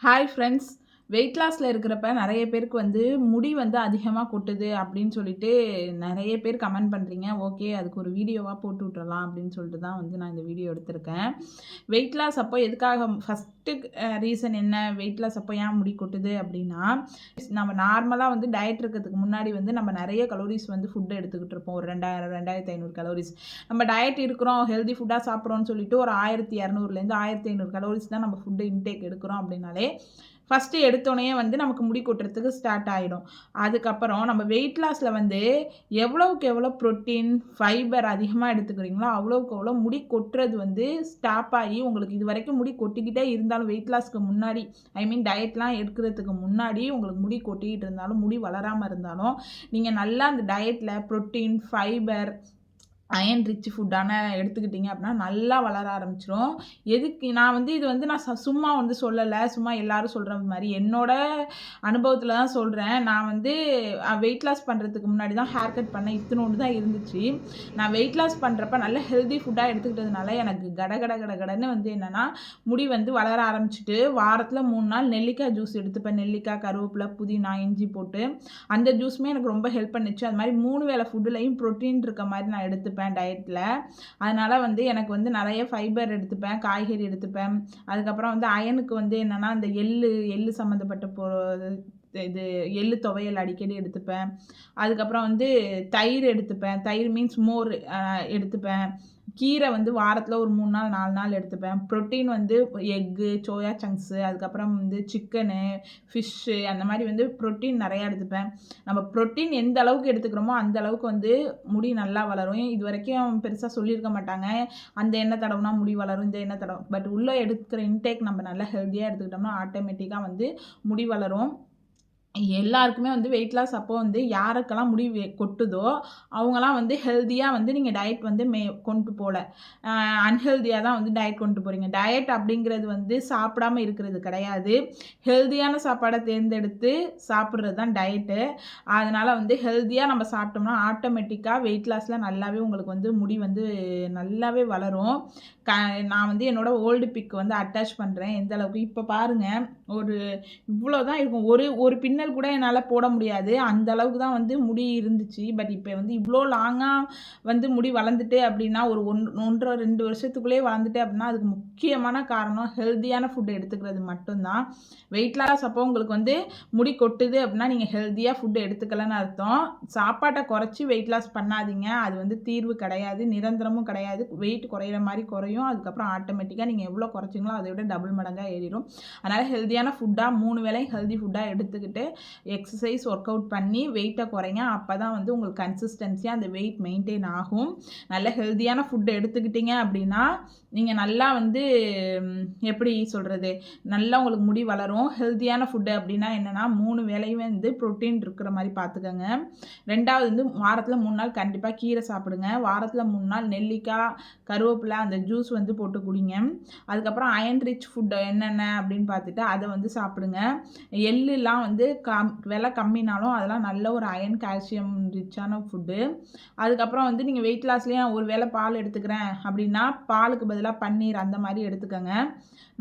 Hi friends. Wait லாஸில் இருக்கிறப்ப நிறைய பேருக்கு வந்து முடி வந்து அதிகமாக கொட்டுது அப்படின்னு சொல்லிட்டு நிறைய பேர் கமெண்ட் பண்ணுறீங்க. ஓகே, அதுக்கு ஒரு வீடியோவாக போட்டு விட்டுறலாம் அப்படின்னு சொல்லிட்டு தான் வந்து நான் இந்த வீடியோ எடுத்திருக்கேன். வெயிட் லாஸ் அப்போ எதுக்காக ஃபஸ்ட்டு ரீசன் என்ன, வெயிட் லாஸ் அப்போ ஏன் முடி கொட்டுது அப்படின்னா, நம்ம நார்மலாக வந்து டயட் இருக்கிறதுக்கு முன்னாடி வந்து நம்ம நிறைய கலோரிஸ் வந்து ஃபுட்டு எடுத்துக்கிட்டு இருப்போம். ஒரு 2000 2500 கலோரிஸ். நம்ம டயட் இருக்கிறோம், ஹெல்தி ஃபுட்டாக சாப்பிட்றோம்னு சொல்லிட்டு ஒரு 1200லேருந்து 1500 கலோரிஸ் தான் நம்ம ஃபுட்டு இன்டேக் எடுக்கிறோம் அப்படின்னாலே ஃபஸ்ட்டு எடுத்தோடனே வந்து நமக்கு முடி கொட்டுறதுக்கு ஸ்டார்ட் ஆகிடும். அதுக்கப்புறம் நம்ம வெயிட் லாஸில் வந்து எவ்வளோவுக்கு எவ்வளோ ப்ரோட்டீன், ஃபைபர் அதிகமாக எடுத்துக்கிறீங்களோ அவ்வளோவுக்கு எவ்வளோ முடி கொட்டுறது வந்து ஸ்டாப் ஆகி உங்களுக்கு இது வரைக்கும் முடி கொட்டிக்கிட்டே இருந்தாலும் வெயிட் லாஸ்க்கு முன்னாடி, ஐ மீன் டயட்லாம் எடுக்கிறதுக்கு முன்னாடி உங்களுக்கு முடி கொட்டிக்கிட்டு இருந்தாலும், முடி வளராமல் இருந்தாலும், நீங்கள் நல்லா அந்த டயட்டில் ப்ரோட்டீன், ஃபைபர், அயன் ரிச் ஃபுட்டான எடுத்துக்கிட்டிங்க அப்படின்னா நல்லா வளர ஆரம்பிச்சிரும். எதுக்கு நான் வந்து இது வந்து நான் சும்மா வந்து சொல்லலை, சும்மா எல்லாரும் சொல்கிற மாதிரி என்னோட அனுபவத்தில் தான் சொல்கிறேன். நான் வந்து வெயிட் லாஸ் பண்ணுறதுக்கு முன்னாடி தான் ஹேர் கட் பண்ணேன். இத்தினோண்டு தான் இருந்துச்சு. நான் வெயிட் லாஸ் பண்ணுறப்ப நல்ல ஹெல்தி ஃபுட்டாக எடுத்துக்கிட்டதுனால எனக்கு கடன்னு வந்து என்னென்னா முடி வந்து வளர ஆரம்பிச்சிட்டு, வாரத்தில் 3 நாள் நெல்லிக்காய் ஜூஸ் எடுத்துப்பேன். நெல்லிக்காய், கருவேப்பிலை, புதினா, இஞ்சி போட்டு அந்த ஜூஸுமே எனக்கு ரொம்ப ஹெல்ப் பண்ணிச்சு. அது மாதிரி 3 வேளை ஃபுட்டுலையும் ப்ரோட்டீன் இருக்க மாதிரி நான் எடுத்துப்பேன் டயட்டில். அதனால் வந்து எனக்கு வந்து நிறைய ஃபைபர் எடுத்துப்பேன், காய்கறி எடுத்துப்பேன். அதுக்கப்புறம் வந்து அயனுக்கு வந்து என்னென்னா இந்த எள்ளு சம்மந்தப்பட்ட இது எள்ளு துவையல் அடிக்கடி எடுத்துப்பேன். அதுக்கப்புறம் வந்து தயிர் எடுத்துப்பேன். தயிர் மீன்ஸ் மோர் எடுத்துப்பேன். கீரை வந்து வாரத்தில் ஒரு 3 நாள் 4 நாள் எடுத்துப்பேன். ப்ரோட்டீன் வந்து எக்கு, சோயா சங்க்ஸு, அதுக்கப்புறம் வந்து சிக்கனு, ஃபிஷ்ஷு, அந்த மாதிரி வந்து ப்ரோட்டீன் நிறையா எடுத்துப்பேன். நம்ம ப்ரோட்டீன் எந்த அளவுக்கு எடுத்துக்கிறோமோ அந்த அளவுக்கு வந்து முடி நல்லா வளரும். இது வரைக்கும் பெருசாக சொல்லியிருக்க மாட்டாங்க, அந்த எண்ணெய் தடவுனா முடி வளரும், இந்த எண்ணெய் தடவும். பட் உள்ளே எடுக்கிற இன்டேக் நம்ம நல்லா ஹெல்த்தியாக எடுத்துக்கிட்டோம்னா ஆட்டோமேட்டிக்காக வந்து முடி வளரும். எல்லாருக்குமே வந்து வெயிட் லாஸ் அப்போ வந்து யாருக்கெல்லாம் முடி கொட்டுதோ அவங்களாம் வந்து ஹெல்த்தியாக வந்து நீங்கள் டயட் வந்து கொண்டு போகல, அன்ஹெல்த்தியாக தான் வந்து டயட் கொண்டு போகிறீங்க. டயட் அப்படிங்கிறது வந்து சாப்பிடாமல் இருக்கிறது கிடையாது, ஹெல்த்தியான சாப்பாடை தேர்ந்தெடுத்து சாப்பிட்றது தான் டயட்டு. அதனால் வந்து ஹெல்த்தியாக நம்ம சாப்பிட்டோம்னா ஆட்டோமேட்டிக்காக வெயிட் லாஸில் நல்லாவே உங்களுக்கு வந்து முடி வந்து நல்லாவே வளரும். நான் வந்து என்னோடய ஓல்டு பிக் வந்து அட்டாச் பண்ணுறேன். எந்த அளவுக்கு இப்போ பாருங்கள், ஒரு இவ்வளோ தான் இருக்கும். ஒரு பின்னல் கூட என்னால் போட முடியாது, அந்த அளவுக்கு தான் வந்து முடி இருந்துச்சு. பட் இப்போ வந்து இவ்வளோ லாங்காக வந்து முடி வளர்ந்துட்டு அப்படின்னா, ஒரு 1.5 2 வருஷத்துக்குள்ளேயே வளர்ந்துட்டு அப்படின்னா அதுக்கு முக்கியமான காரணம் ஹெல்த்தியான ஃபுட் எடுத்துக்கிறது மட்டும்தான். வெயிட் லாஸ் அப்போ உங்களுக்கு வந்து முடி கொட்டுது அப்படின்னா நீங்கள் ஹெல்த்தியாக ஃபுட்டு எடுத்துக்கலன்னு அர்த்தம். சாப்பாட்டை குறைச்சி வெயிட் லாஸ் பண்ணாதீங்க, அது வந்து தீர்வு கிடையாது, நிரந்தரமும் கிடையாது. வெயிட் குறையிற மாதிரி குறையும், அதுக்கப்புறம் ஆட்டோமேட்டிக்காக நீங்கள் எவ்வளோ குறைச்சிங்களோ அதை விட டபுள் மடங்காக ஏறிடும். அதனால் ஹெல்த்தியான ஃபுட்டாக 3 வேளையும் ஹெல்தி ஃபுட்டாக எடுத்துக்கிட்டு எக்ஸசைஸ் ஒர்க் அவுட் பண்ணி வெயிட்டை குறைங்க. அப்போ தான் வந்து உங்களுக்கு கன்சிஸ்டன்சியாக அந்த வெயிட் மெயின்டைன் ஆகும். நல்ல ஹெல்த்தியான ஃபுட்டு எடுத்துக்கிட்டீங்க அப்படின்னா நீங்கள் நல்லா வந்து எப்படி சொல்கிறது, நல்லா உங்களுக்கு முடி வளரும். ஹெல்த்தியான ஃபுட்டு அப்படின்னா என்னென்னா 3 வேளையுமே வந்து ப்ரோட்டீன் இருக்கிற மாதிரி பார்த்துக்கோங்க. 2வது வந்து வாரத்தில் 3 நாள் கண்டிப்பாக கீரை சாப்பிடுங்க. வாரத்தில் 3 நாள் நெல்லிக்காய், கருவேப்பிலை அந்த ஜூஸ் வந்து போட்டு குடிங்க. அதுக்கப்புறம் அயன் ரிச் ஃபுட்டு என்னென்ன அப்படின்னு பார்த்துட்டு அதை வந்து சாப்பிடுங்க. எள்ளுலாம் வந்து விலை கம்மினாலும் அதெல்லாம் நல்ல ஒரு அயன், கால்சியம் ரிச்சான ஃபுட்டு. அதுக்கப்புறம் வந்து நீங்கள் வெயிட் லாஸ்லேயும் ஒரு வேளை பால் எடுத்துக்கிறேன் அப்படின்னா பாலுக்கு பதிலாக பன்னீர் அந்த மாதிரி எடுத்துக்கோங்க.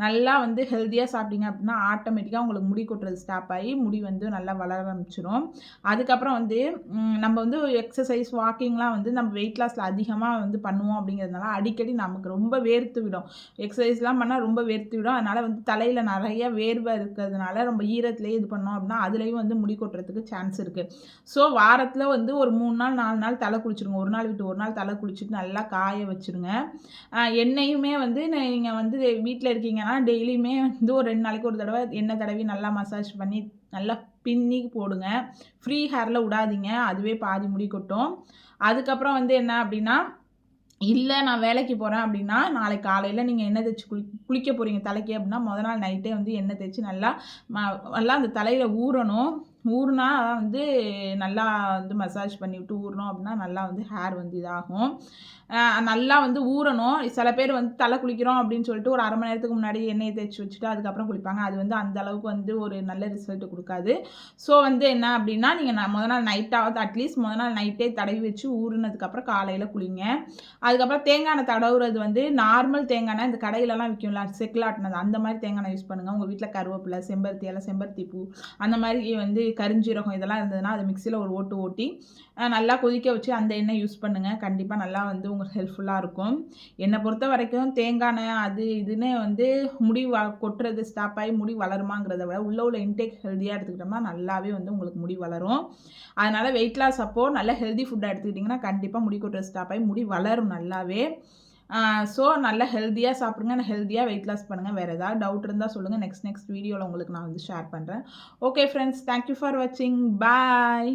நல்லா வந்து ஹெல்த்தியாக சாப்பிட்டீங்க அப்படின்னா ஆட்டோமேட்டிக்காக உங்களுக்கு முடி கொட்டுறது ஸ்டாப் ஆகி முடி வந்து நல்லா வளர ஆரம்பிச்சிடும். அதுக்கப்புறம் வந்து நம்ம வந்து எக்ஸசைஸ், வாக்கிங்லாம் வந்து நம்ம வெயிட் லாஸில் அதிகமாக வந்து பண்ணுவோம் அப்படிங்கிறதுனால அடிக்கடி நமக்கு ரொம்ப வேர்த்து விடும். எக்ஸசைஸ்லாம் பண்ணால் ரொம்ப வேர்த்து விடும். அதனால் வந்து தலையில் நிறைய வேர்வை இருக்கிறதுனால ரொம்ப ஈரத்துலேயே இது பண்ணோம் அப்படின்னா அதுலேயும் வந்து முடி கொட்டுறதுக்கு சான்ஸ் இருக்குது. ஸோ வாரத்தில் வந்து ஒரு 3 நாள் 4 நாள் தலை குளிச்சுருங்க. ஒரு நாள் விட்டு ஒரு நாள் தலை குளிச்சுட்டு நல்லா காய வச்சுருங்க. எண்ணெயுமே வந்து நீங்கள் வந்து வீட்டில் இருக்கீங்கன்னா டெய்லியுமே வந்து ஒரு 2 நாளைக்கு ஒரு தடவை எண்ணெய் தடவி நல்லா மசாஜ் பண்ணி நல்லா பின்னி போடுங்க. ஃப்ரீ ஹேரில் விடாதீங்க, அதுவே பாதி முடி கொட்டும். அதுக்கப்புறம் வந்து என்ன அப்படின்னா, இல்லை நான் வேலைக்கு போகிறேன் அப்படின்னா நாளைக்கு காலையில் நீங்கள் எண்ணெய் தேய்ச்சி குளிக்க போகிறீங்க தலைக்கு அப்படின்னா நாள் நைட்டே வந்து எண்ணெய் தேய்ச்சி நல்லா அந்த தலையில் ஊறணும். ஊறுனா வந்து நல்லா வந்து மசாஜ் பண்ணிவிட்டு ஊறணும் அப்படின்னா நல்லா வந்து ஹேர் வந்து இதாகும். நல்லா வந்து ஊறணும். சில பேர் வந்து தலை குளிக்கிறோம் அப்படின்னு சொல்லிட்டு ஒரு 1/2 மணி நேரத்துக்கு முன்னாடி எண்ணெய தேய்ச்சி வச்சுட்டு அதுக்கப்புறம் குளிப்பாங்க. அது வந்து அந்த அளவுக்கு வந்து ஒரு நல்ல ரிசல்ட் குடுக்காது. ஸோ வந்து என்ன அப்படின்னா, நீங்க மொத நாள் நைட்டாவது அட்லீஸ்ட் மொத நாள் நைட்டே தடவி வச்சு ஊறுனதுக்கப்புறம் காலையில குளிங்க. அதுக்கப்புறம் தேங்காய் எண்ணெய் தடவுறது வந்து நார்மல் தேங்காய் எண்ணெய் இந்த கடையிலலாம் விக்கும்ல செக்குல ஆட்டுனது அந்த மாரி தேங்காய் எண்ணெய் யூஸ் பண்ணுங்க. உங்க வீட்ல கருவேப்பிலை, செம்பருத்தி இலை, செம்பருத்தி பூ அந்த மாரி வந்து கருஞ்சீரகம் இதெல்லாம் இருந்ததுன்னா, அத மிக்ஸியில ஒரு ஓட்டு ஓட்டி நல்லா கொதிக்க வச்சு அந்த எண்ணெய் யூஸ் பண்ணுங்க. கண்டிப்பா நல்லா வந்து உங்களுக்கு ஹெல்ப்ஃபுல்லா இருக்கும். என்ன பொறுத்தவரைக்கும் தேங்காய் எண்ணெய் அது இதுன்னு வந்து முடி கொட்டுறது ஸ்டாப் ஆயி முடி வளருமாங்கிறத விட, உள்ள இன்டேக் ஹெல்தியா எடுத்துக்கிட்டோம்னா நல்லாவே வந்து உங்களுக்கு முடி வளரும். அதனால வெயிட் லாஸ் அப்போ நல்ல ஹெல்தி ஃபுட்டா எடுத்துக்கிட்டீங்கன்னா, கண்டிப்பா முடி கொட்டுறது ஸ்டாப் ஆயி முடி வளரும் நல்லாவே. ஸோ நல்லா ஹெல்தியா சாப்பிடுங்க. ஹெல்தியா வெயிட் லாஸ் பண்ணுங்க. வேற ஏதாவது டவுட் இருந்தா சொல்லுங்க. நெக்ஸ்ட் வீடியோல உங்களுக்கு நான் வந்து ஷேர் பண்றேன். Okay friends, thank you for வாட்சிங். பாய்.